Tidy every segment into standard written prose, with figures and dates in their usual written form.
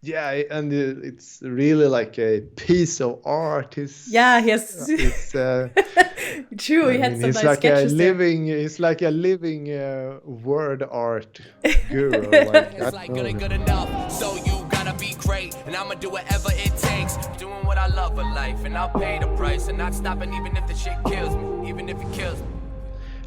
Yeah, and it's really like a piece of art. Yeah, yes. It's True, he I had mean, some nice sketches there. he's like a living word art guru. Like I It's don't like good ain't know. good enough, so you gotta be great, and I'ma do whatever it takes. Doing what I love in life, and I'll pay the price, and not stopping even if the shit kills me, even if it kills me.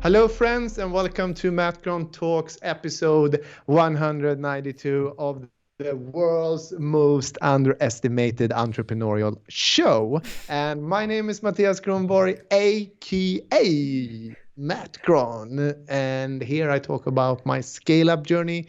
Hello, friends, and welcome to MattGron Talks episode 192 of the world's most underestimated entrepreneurial show. And my name is Mattias Gronborg, aka MattGron. And here I talk about my scale up journey,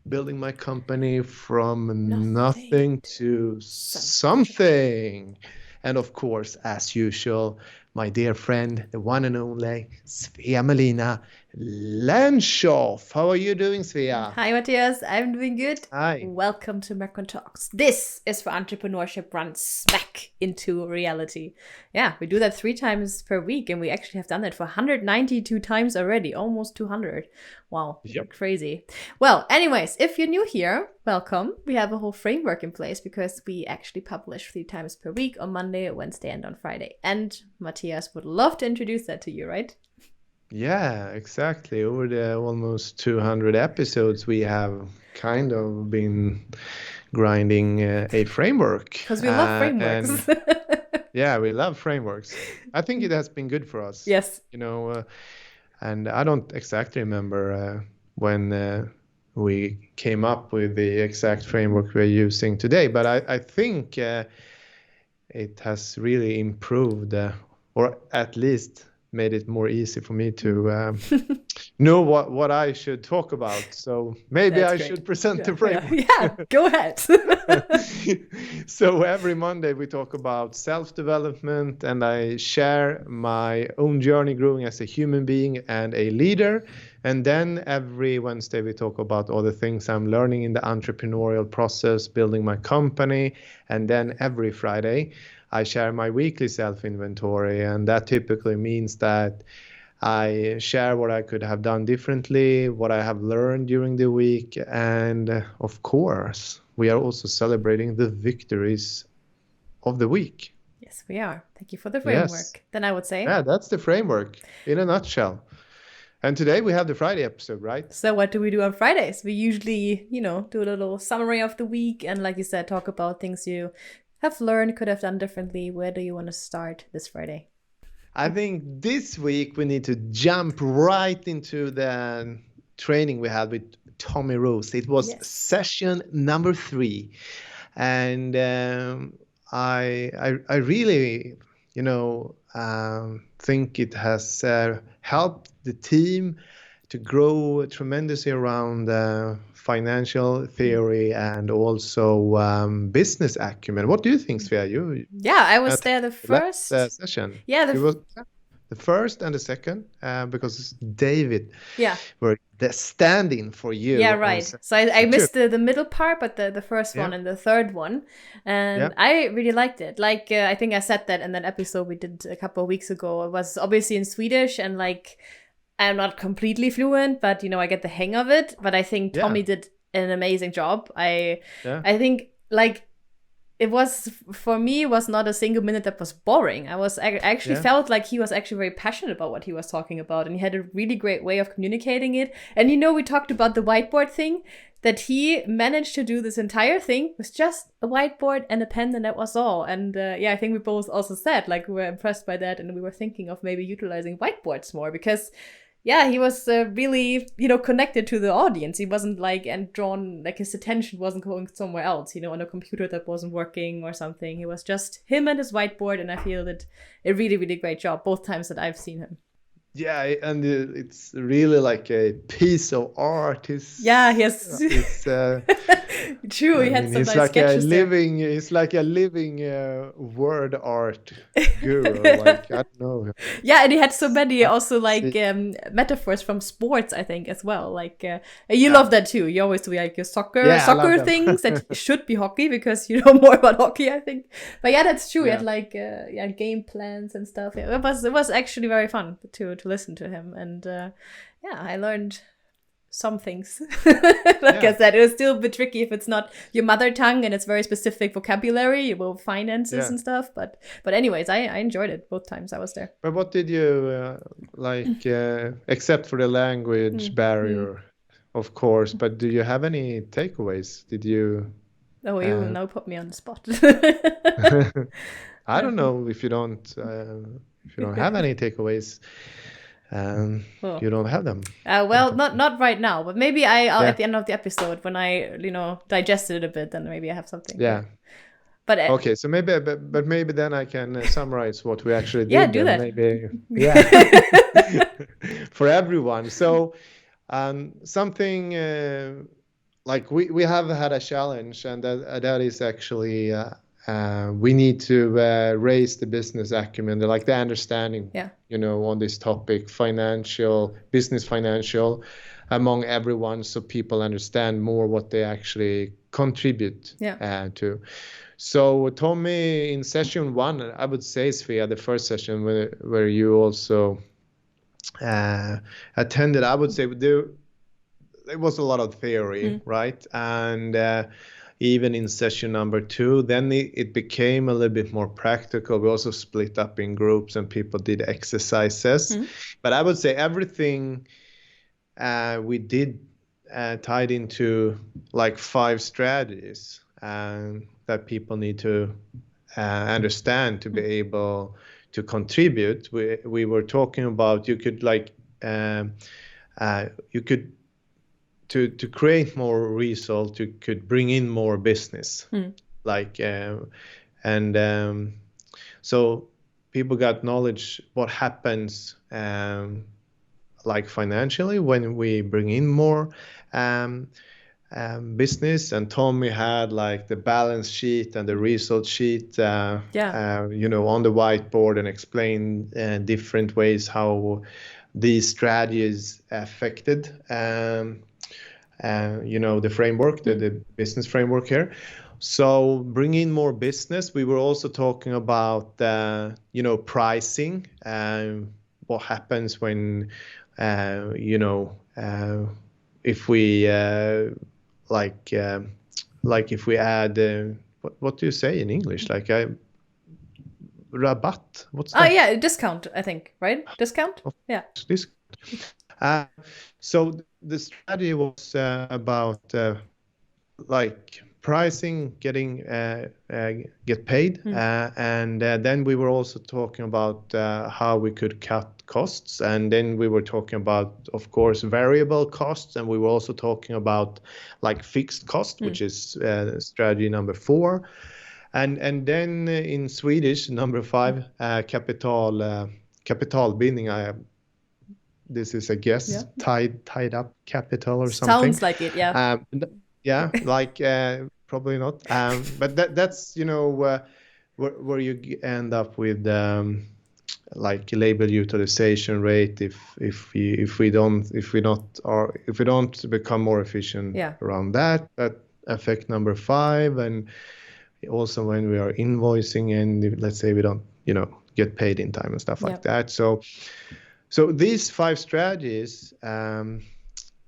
building my company from Nothing nothing to to something. something. And of course, as usual, my dear friend, the one and only Svea Melina Lenschoff. How are you doing, Svea? Hi, Matthias. I'm doing good. Hi. Welcome to MattGron Talks. This is for entrepreneurship run smack into reality. Yeah, we do that 3 times per week, and we actually have done that for 192 times already, almost 200. Wow, Yep. crazy. Well, anyways, if you're new here, welcome. We have a whole framework in place because we actually publish 3 times per week on Monday, Wednesday, and on Friday. And Matthias would love to introduce that to you, right? Yeah, exactly. Over the almost 200 episodes, we have kind of been grinding a framework. Because we love And frameworks. yeah, we love frameworks. I think it has been good for us, Yes. you know. And I don't exactly remember when we came up with the exact framework we're using today, but I think it has really improved, or at least made it more easy for me to know what I should talk about. So maybe That's I great. should present the Yeah, framework. yeah, go ahead. So every Monday we talk about self-development, and I share my own journey growing as a human being and a leader. And then every Wednesday we talk about all the things I'm learning in the entrepreneurial process, building my company. And then every Friday I share my weekly self-inventory, and that typically means that I share what I could have done differently, what I have learned during the week, and of course, we are also celebrating the victories of the week. Yes, we are. Thank you for the Yes. framework. Then I would say, Yeah, that's the framework in a nutshell. And today we have the Friday episode, right? so what do we do on Fridays? We usually, do a little summary of the week and, like you said, talk about things you have learned, could have done differently. Where do you want to start this Friday? I think this week we need to jump right into the training we had with Tommy Roos. It was Yes. session number 3. And I really, think it has helped the team to grow tremendously around financial theory and also business acumen. What do you think, Svea? You Yeah, I was there the attended the last first. session. Yeah, It was the first and the second because David yeah. were the stand-in for you Yeah, on right. session So I two. missed the middle part, but the first Yeah, one and the third one. yeah, And I really liked it. Like, I think I said that in that episode we did a couple of weeks ago. It was obviously in Swedish, and like, I'm not completely fluent, but I get the hang of it. But I think yeah, Tommy did an amazing job. yeah, I think, like, it was, for me, was not a single minute that was boring. I actually yeah. felt like he was actually very passionate about what he was talking about, and he had a really great way of communicating it. And we talked about the whiteboard thing, that he managed to do this entire thing with just a whiteboard and a pen, and that was all. And I think we both also said, like, we were impressed by that, and we were thinking of maybe utilizing whiteboards more, because he was really, connected to the audience. He wasn't like, and drawn, like his attention wasn't going somewhere else, on a computer that wasn't working or something. He was just him and his whiteboard, and I feel that a really, really great job both times that I've seen him. Yeah, and it's really like a piece of art. Yeah, yes. True, he I had mean, some nice sketches there. he's like a living word art guru. Like I don't know. Yeah, and he had so many also like See, metaphors from sports, I think, as well. Like you yeah, love that too. You always do like your yeah, I love soccer them. things that should be hockey because you know more about hockey, I think. But yeah, that's true. He had Yeah, like game plans and stuff. It was actually very fun to listen to him, and I learned some things. Like I said, it was still a bit tricky if it's not your mother tongue and it's very specific vocabulary, well, finances and stuff. But anyways, I enjoyed it both times I was there. But what did you like, except for the language barrier, of course, but do you have any takeaways? Did you? Oh, you will now put me on the spot. I don't know if you don't have any takeaways. You don't have them. Well, not right now, but maybe I'll at the end of the episode when I digested it a bit, then maybe I have something. Yeah. But okay, so maybe then I can summarize what we actually did. Yeah, do that. Maybe for everyone. So something like we have had a challenge, and that is actually we need to raise the business acumen, the understanding, on this topic, business financial, among everyone, so people understand more what they actually contribute to. So Tommy, in session 1, I would say, Svea, the first session where you also attended, I would say there was a lot of theory, right? And even in session number 2, then it became a little bit more practical. We also split up in groups and people did exercises. But I would say everything we did tied into like 5 strategies that people need to understand to be able to contribute. We were talking about you could to create more results, you could bring in more business, so people got knowledge what happens financially when we bring in more business. And Tommy had the balance sheet and the result sheet on the whiteboard, and explained different ways how these strategies affected the framework, the business framework here. So bring in more business. We were also talking about pricing, what happens when if we if we add what do you say in English, rabatt? What's that? Yeah, discount, I think, right? Discount? Yeah. Discount. So the strategy was about pricing, getting get paid, and then we were also talking about how we could cut costs, and then we were talking about, of course, variable costs, and we were also talking about fixed cost, which is strategy number 4, and then in Swedish number 5, kapitalbindning. This is a guess, tied up capital or something. Sounds like it, yeah. Probably not. But that's where you end up with labor utilization rate if we don't become more efficient around that affect number 5. And also when we are invoicing and let's say we don't get paid in time and stuff like that. So these 5 strategies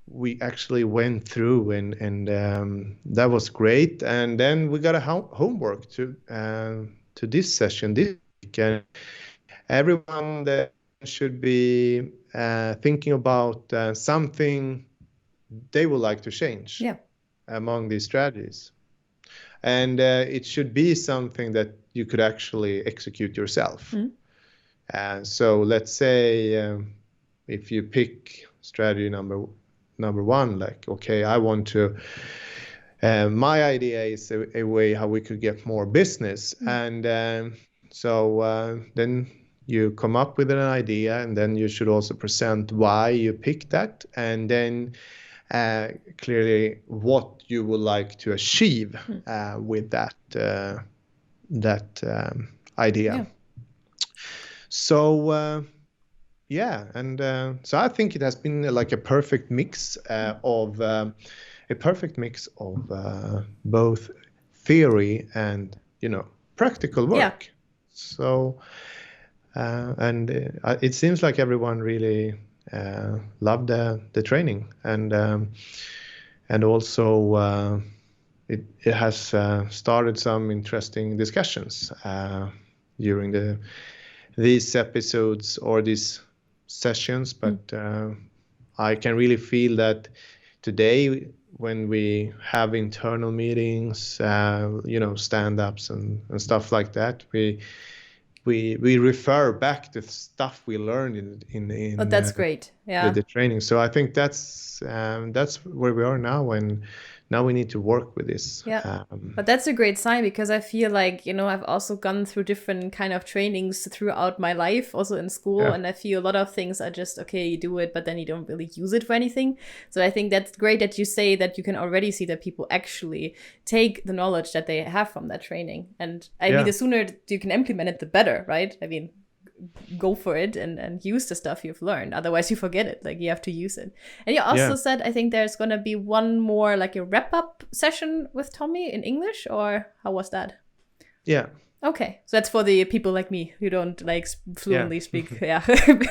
we actually went through, and that was great. And then we got a homework to this session this week. And everyone that should be thinking about something they would like to change among these strategies. And it should be something that you could actually execute yourself. So let's say if you pick strategy number 1, I want to, my idea is a way how we could get more business. And so then you come up with an idea, and then you should also present why you picked that, and then clearly what you would like to achieve with that idea. So so I think it has been a perfect mix of both theory and practical work. So and it seems like everyone really loved the training, and also it has started some interesting discussions during these episodes or these sessions. But I can really feel that today, when we have internal meetings, stand-ups and stuff like that, we refer back to stuff we learned in Oh, that's great. Yeah. the training. So I think that's where we are now, and now we need to work with this. Yeah. But that's a great sign, because I feel like, I've also gone through different kind of trainings throughout my life, also in school. Yeah. And I feel a lot of things are just, okay, you do it, but then you don't really use it for anything. So I think that's great that you say that you can already see that people actually take the knowledge that they have from that training. And I mean, the sooner you can implement it, the better, right? I mean, go for it and use the stuff you've learned. Otherwise you forget it. Like, you have to use it. And you also said, I think there's going to be one more, like a wrap-up session with Tommy in English, or how was that? Yeah. Okay. So that's for the people like me who don't like fluently speak. Yeah.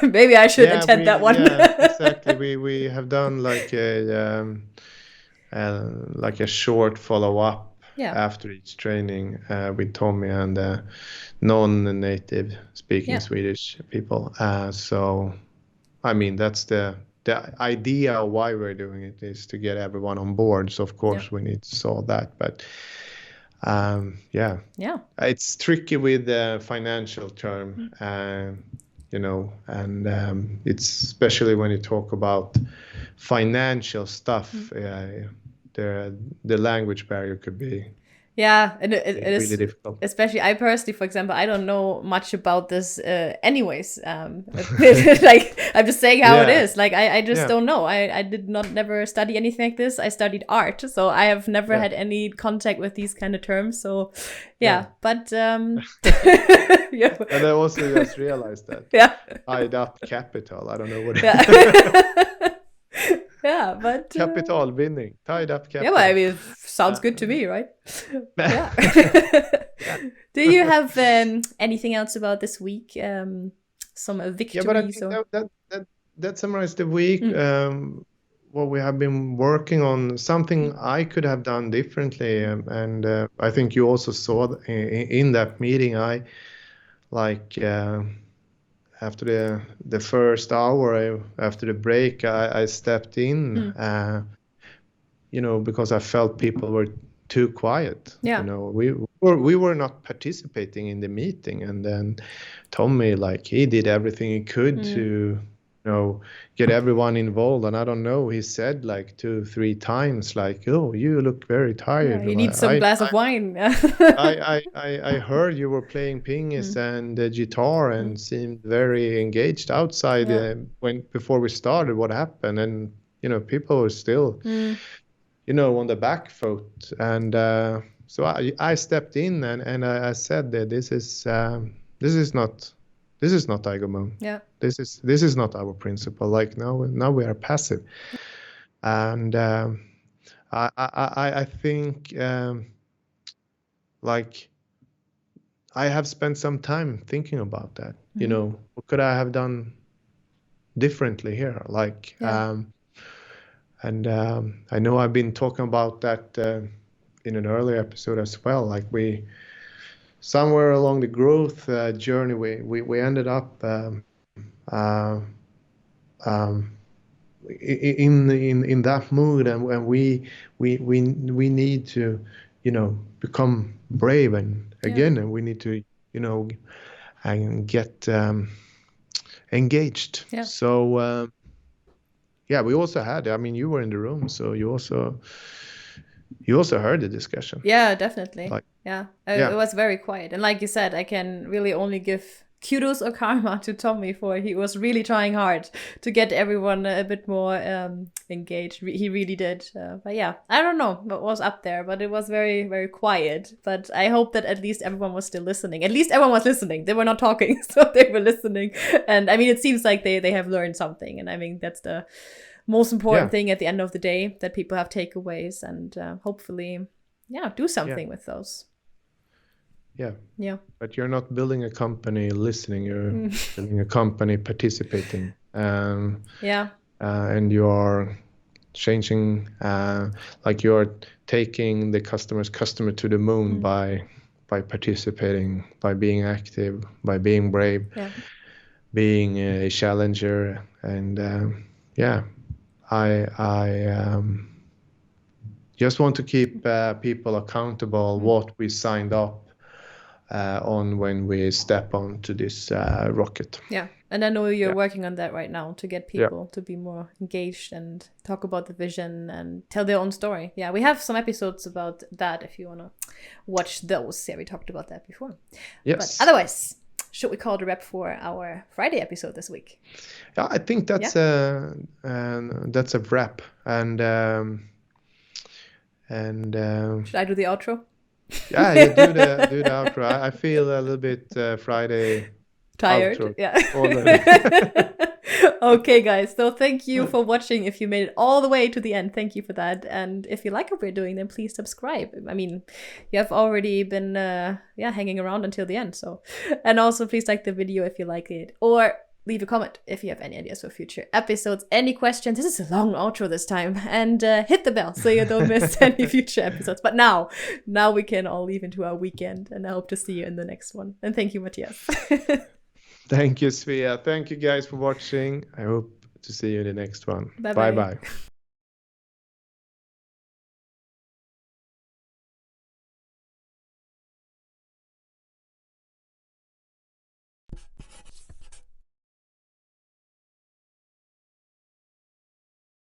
Maybe I should attend that one. Yeah, exactly. We have done like a short follow-up after each training with Tommy and non-native speaking Swedish people. So, I mean, that's the idea why we're doing it, is to get everyone on board. So, of course, we need to solve that. But, it's tricky with the financial term, and it's especially when you talk about financial stuff, the language barrier could be and it really is difficult. Especially I personally, for example, I don't know much about this anyways. Like, I'm just saying how it is. Like, I just don't know. I did not never study anything like this. I studied art, so I have never had any contact with these kind of terms. So but And I also just realized that tied up capital, I don't know what yeah, but capitalbindning, tied up capital. Yeah, but I mean, it sounds good to me, right? Do you have anything else about this week? Some victories? Yeah, but I think that summarized the week. What we have been working on, something I could have done differently, and I think you also saw in that meeting. I after the first hour, after the break, I stepped in, because I felt people were too quiet. Yeah. We were not participating in the meeting, and then Tommy, he did everything he could to, get everyone involved. And I don't know, he said 2-3 times, oh, you look very tired. You need some glass of wine. I heard you were playing pingis and guitar and seemed very engaged outside before we started. What happened? And people were still on the back foot. And so I stepped in and I said that this is not iGoMoon. Yeah. This is not our principle. Now we are passive. And I think I have spent some time thinking about that. What could I have done differently here? And I know I've been talking about that in an earlier episode as well. Somewhere along the growth journey, we ended up in that mood, and we need to become brave and we need to and get engaged. So we also had, you were in the room, so you also heard the discussion. Yeah, definitely. It was very quiet. And like you said, I can really only give kudos or karma to Tommy, for he was really trying hard to get everyone a bit more engaged. He really did. But yeah, I don't know what was up there, but it was very, very quiet. But I hope that at least everyone was still listening. At least everyone was listening. They were not talking, so they were listening. And I mean, it seems like they have learned something. And I mean, that's the most important thing at the end of the day, that people have takeaways and hopefully, do something with those. Yeah. But you're not building a company listening, you're building a company participating. And you're changing, like you're taking the customer to the moon by participating, by being active, by being brave, being a challenger. And I just want to keep people accountable what we signed up on when we step onto this rocket. Yeah, and I know you're working on that right now to get people to be more engaged and talk about the vision and tell their own story. Yeah, we have some episodes about that if you want to watch those. Yeah, we talked about that before. Yes. But otherwise, should we call it a wrap for our Friday episode this week? Yeah, I think that's a wrap. And should I do the outro? Yeah, you do the outro. I feel a little bit Friday tired. Outro Yeah. Okay, guys. So thank you for watching. If you made it all the way to the end, thank you for that. And if you like what we're doing, then please subscribe. I mean, you have already been hanging around until the end. So, and also please like the video if you like it, or leave a comment if you have any ideas for future episodes, any questions. This is a long outro this time. And hit the bell so you don't miss any future episodes. But now we can all leave into our weekend. And I hope to see you in the next one. And thank you, Mattias. Thank you, Svea. Thank you guys for watching. I hope to see you in the next one. Bye-bye.